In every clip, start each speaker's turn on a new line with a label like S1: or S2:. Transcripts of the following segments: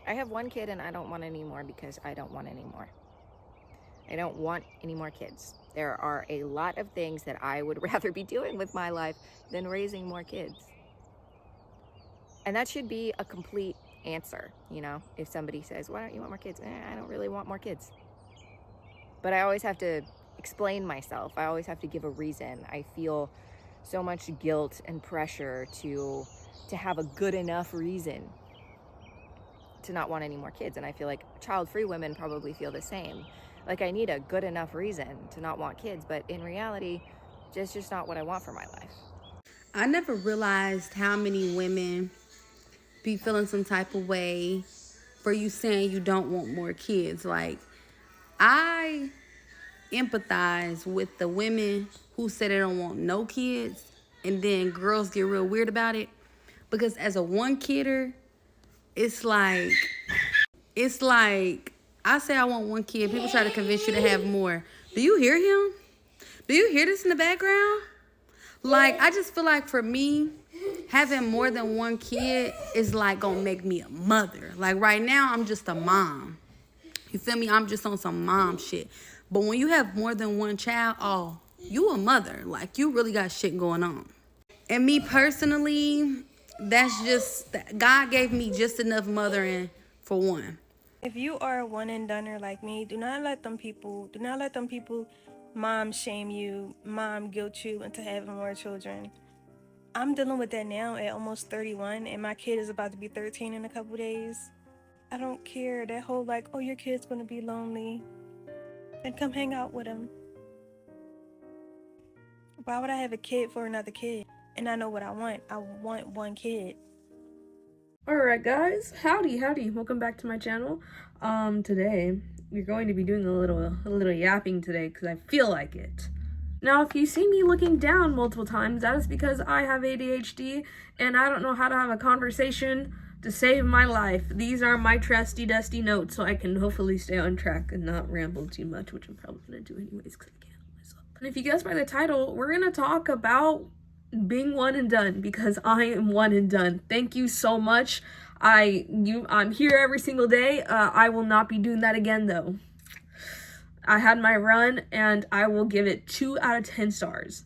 S1: I have one kid and I don't want any more because I don't want any more. I don't want any more kids. There are a lot of things that I would rather be doing with my life than raising more kids. And that should be a complete answer, you know? If somebody says, why don't you want more kids? I don't really want more kids. But I always have to explain myself. I always have to give a reason. I feel so much guilt and pressure to have a good enough reason to not want any more kids. And I feel like child-free women probably feel the same. Like, I need a good enough reason to not want kids, but in reality, it's just not what I want for my life.
S2: I never realized how many women be feeling some type of way for you saying you don't want more kids. Like, I empathize with the women who say they don't want no kids, and then girls get real weird about it. Because as a one kidder, it's like I say I want one kid, people try to convince you to have more. Do you hear him? Do you hear this in the background? Like, I just feel like for me, having more than one kid is like gonna make me a mother. Like, right now, I'm just a mom. You feel me? I'm just on some mom shit. But when you have more than one child, oh, you a mother. Like, you really got shit going on. And me personally, that's just, God gave me just enough mothering for one.
S3: If you are a one and doneer like me, do not let them people mom shame you, mom guilt you into having more children. I'm dealing with that now at almost 31, and my kid is about to be 13 in a couple days. I don't care. That whole like, oh, your kid's gonna be lonely, then come hang out with him. Why would I have a kid for another kid? And I know what I want. I want one kid.
S4: Alright guys, howdy, welcome back to my channel. Today, we're going to be doing a little yapping today because I feel like it. Now, if you see me looking down multiple times, that is because I have ADHD and I don't know how to have a conversation to save my life. These are my trusty dusty notes, so I can hopefully stay on track and not ramble too much, which I'm probably gonna do anyways because I can't help myself. And if you guess by the title, we're gonna talk about being one and done, because I am one and done. Thank you so much. I'm here every single day. I will not be doing that again though. I had my run and I will give it 2 out of 10 stars.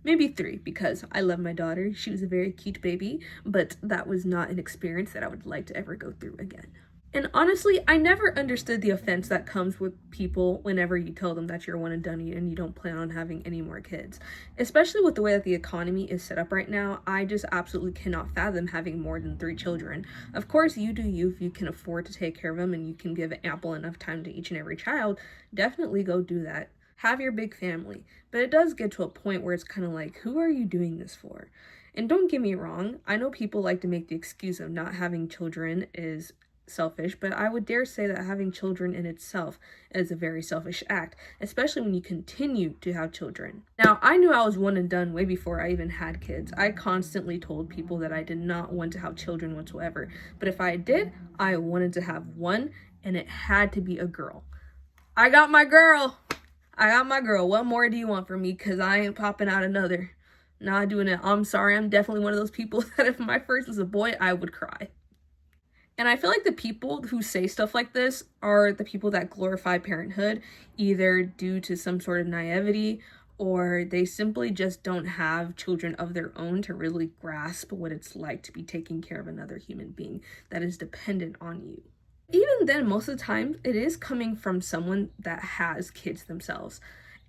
S4: Maybe 3, because I love my daughter. She was a very cute baby, but that was not an experience that I would like to ever go through again. And honestly, I never understood the offense that comes with people whenever you tell them that you're one and done and you don't plan on having any more kids. Especially with the way that the economy is set up right now, I just absolutely cannot fathom having more than 3 children. Of course, you do you if you can afford to take care of them and you can give ample enough time to each and every child. Definitely go do that. Have your big family. But it does get to a point where it's kind of like, who are you doing this for? And don't get me wrong, I know people like to make the excuse of not having children is selfish, but I would dare say that having children in itself is a very selfish act, especially when you continue to have children. Now, I knew I was one and done way before I even had kids. I constantly told people that I did not want to have children whatsoever, but if I did, I wanted to have one, and it had to be a girl. I got my girl. What more do you want from me? Because I ain't popping out another. Not doing it. I'm sorry, I'm definitely one of those people that if my first was a boy, I would cry. And I feel like the people who say stuff like this are the people that glorify parenthood, either due to some sort of naivety or they simply just don't have children of their own to really grasp what it's like to be taking care of another human being that is dependent on you. Even then, most of the time, it is coming from someone that has kids themselves.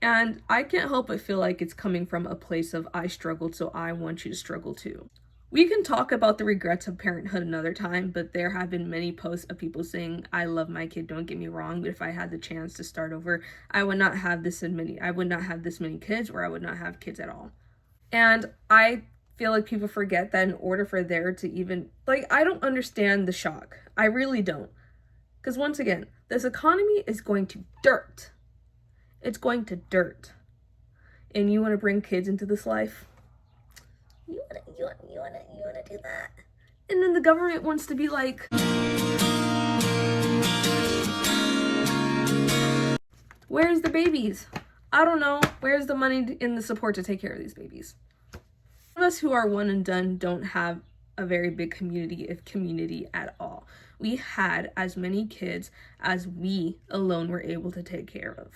S4: And I can't help but feel like it's coming from a place of I struggled, so I want you to struggle too. We can talk about the regrets of parenthood another time, but there have been many posts of people saying, I love my kid, don't get me wrong, but if I had the chance to start over, I would not have this many kids, or I would not have kids at all. And I feel like people forget that in order for there to even, I don't understand the shock. I really don't. Because once again, this economy is going to dirt. It's going to dirt. And you want to bring kids into this life? You wanna do that? And then the government wants to be like, where's the babies? I don't know. Where's the money and the support to take care of these babies? Some of us who are one and done don't have a very big community, if community at all. We had as many kids as we alone were able to take care of.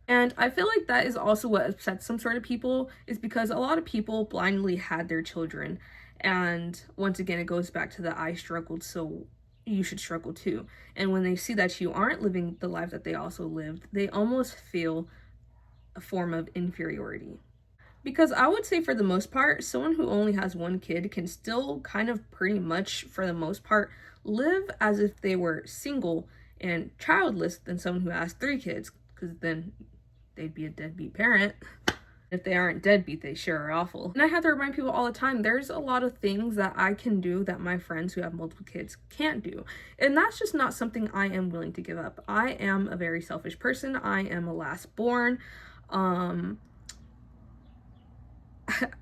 S4: And I feel like that is also what upsets some sort of people, is because a lot of people blindly had their children. And once again, it goes back to the I struggled, so you should struggle too. And when they see that you aren't living the life that they also lived, they almost feel a form of inferiority. Because I would say for the most part, someone who only has one kid can still kind of pretty much, for the most part, live as if they were single and childless than someone who has 3 kids, because then they'd be a deadbeat parent. If they aren't deadbeat, they sure are awful. And I have to remind people all the time, there's a lot of things that I can do that my friends who have multiple kids can't do. And that's just not something I am willing to give up. I am a very selfish person. I am a last born.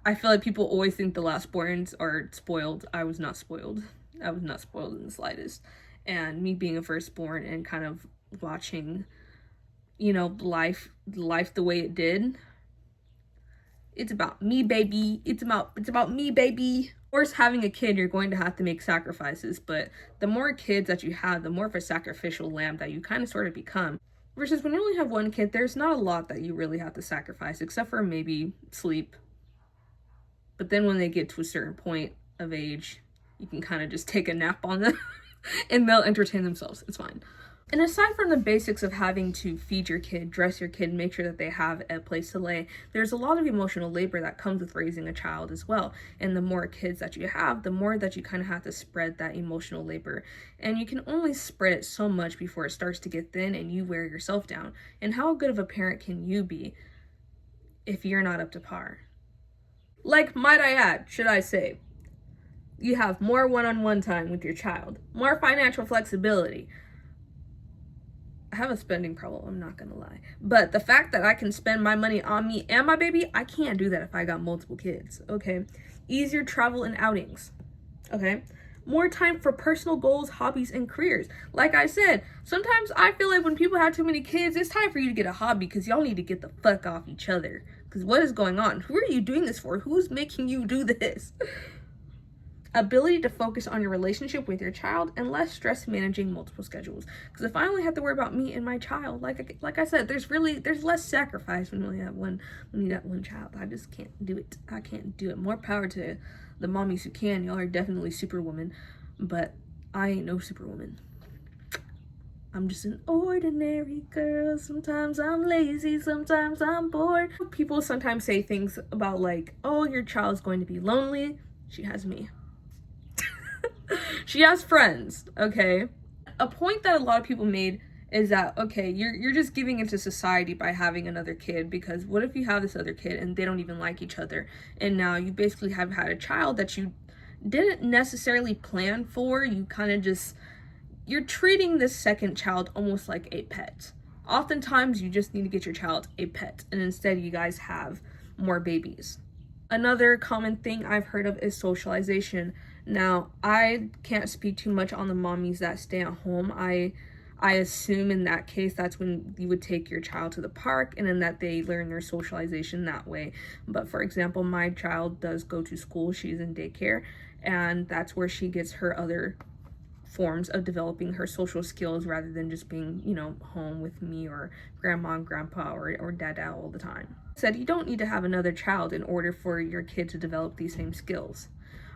S4: I feel like people always think the last borns are spoiled. I was not spoiled. I was not spoiled in the slightest. And me being a firstborn and kind of watching, you know, life the way it did. It's about me, baby. It's about me, baby. Of course, having a kid, you're going to have to make sacrifices, but the more kids that you have, the more of a sacrificial lamb that you kind of sort of become. Versus when you only have one kid, there's not a lot that you really have to sacrifice, except for maybe sleep. But then when they get to a certain point of age, you can kind of just take a nap on them and they'll entertain themselves. It's fine. And aside from the basics of having to feed your kid, dress your kid, make sure that they have a place to lay, there's a lot of emotional labor that comes with raising a child as well. And the more kids that you have, the more that you kind of have to spread that emotional labor. And you can only spread it so much before it starts to get thin and you wear yourself down. And how good of a parent can you be if you're not up to par? Like, might I add, should I say, you have more one-on-one time with your child, more financial flexibility. I have a spending problem, I'm not gonna lie. But the fact that I can spend my money on me and my baby, I can't do that if I got multiple kids, okay? Easier travel and outings, okay? More time for personal goals, hobbies, and careers. Like I said, sometimes I feel like when people have too many kids, it's time for you to get a hobby because y'all need to get the fuck off each other. Because what is going on? Who are you doing this for? Who's making you do this? Ability to focus on your relationship with your child and less stress managing multiple schedules. Because if I only have to worry about me and my child, like I said, there's less sacrifice when you only have when you got one child. I just can't do it. I can't do it. More power to the mommies who can. Y'all are definitely superwoman, but I ain't no superwoman. I'm just an ordinary girl. Sometimes I'm lazy, sometimes I'm bored. People sometimes say things about like, oh, your child's going to be lonely. She has me. She has friends, okay? A point that a lot of people made is that, okay, you're just giving into society by having another kid, because what if you have this other kid and they don't even like each other? And now you basically have had a child that you didn't necessarily plan for. You kind of just, you're treating this second child almost like a pet. Oftentimes, you just need to get your child a pet, and instead you guys have more babies. Another common thing I've heard of is socialization. Now, I can't speak too much on the mommies that stay at home. I assume in that case, that's when you would take your child to the park and then that they learn their socialization that way. But for example, my child does go to school. She's in daycare, and that's where she gets her other forms of developing her social skills rather than just being, you know, home with me or grandma and grandpa or dada all the time. Said you don't need to have another child in order for your kid to develop these same skills.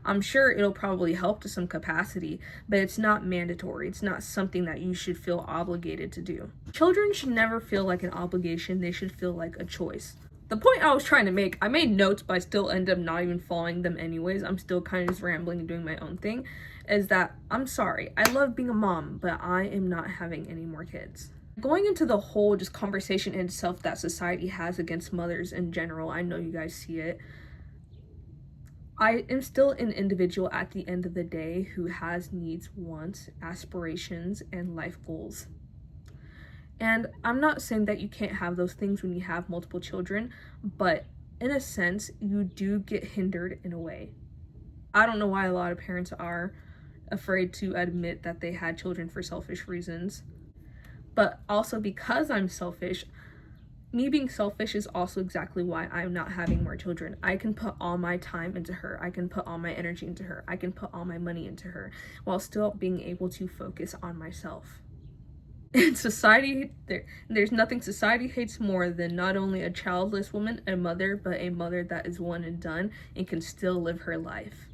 S4: I'm sure it'll probably help to some capacity, but it's not mandatory. It's not something that you should feel obligated to do. Children should never feel like an obligation. They should feel like a choice. The point I was trying to make, I made notes, but I still end up not even following them anyways. I'm still kind of just rambling and doing my own thing, is that I'm sorry. I love being a mom, but I am not having any more kids. Going into the whole just conversation in itself that society has against mothers in general, I know you guys see it. I am still an individual at the end of the day who has needs, wants, aspirations, and life goals. And I'm not saying that you can't have those things when you have multiple children, but in a sense, you do get hindered in a way. I don't know why a lot of parents are afraid to admit that they had children for selfish reasons, but also because I'm selfish, me being selfish is also exactly why I'm not having more children. I can put all my time into her. I can put all my energy into her. I can put all my money into her while still being able to focus on myself. And society, there's nothing society hates more than not only a childless woman, a mother, but a mother that is one and done and can still live her life.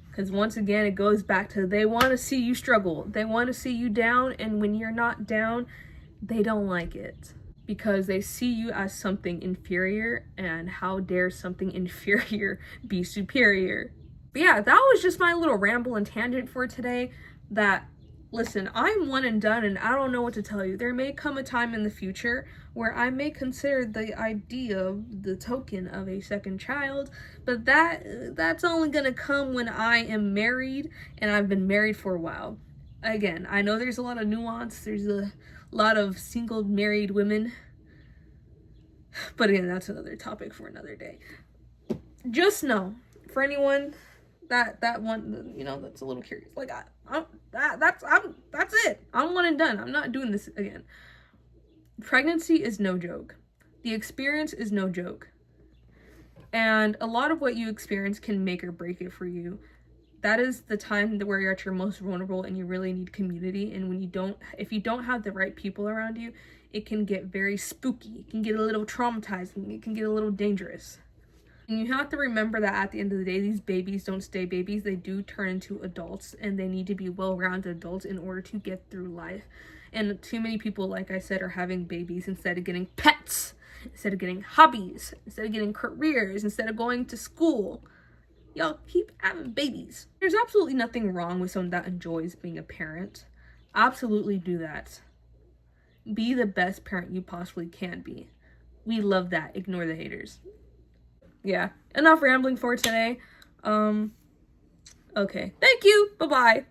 S4: Because once again, it goes back to they want to see you struggle. They want to see you down, and when you're not down, they don't like it. Because they see you as something inferior, and how dare something inferior be superior. But yeah, that was just my little ramble and tangent for today. That, listen, I'm one and done, and I don't know what to tell you. There may come a time in the future where I may consider the idea of the token of a second child, but that's only gonna come when I am married, and I've been married for a while. Again, I know there's a lot of nuance, there's a lot of single married women, but again, that's another topic for another day. Just know, for anyone that one, you know, that's a little curious, like that's it. I'm one and done. I'm not doing this again. Pregnancy is no joke. The experience is no joke. And a lot of what you experience can make or break it for you. That is the time where you're at your most vulnerable and you really need community. And if you don't have the right people around you, it can get very spooky. It can get a little traumatizing. It can get a little dangerous. And you have to remember that at the end of the day, these babies don't stay babies. They do turn into adults, and they need to be well-rounded adults in order to get through life. And too many people, like I said, are having babies instead of getting pets, instead of getting hobbies, instead of getting careers, instead of going to school. Y'all keep having babies. There's absolutely nothing wrong with someone that enjoys being a parent. Absolutely do that. Be the best parent you possibly can be. We love that. Ignore the haters. Yeah, enough rambling for today. Okay. Thank you. Bye-bye.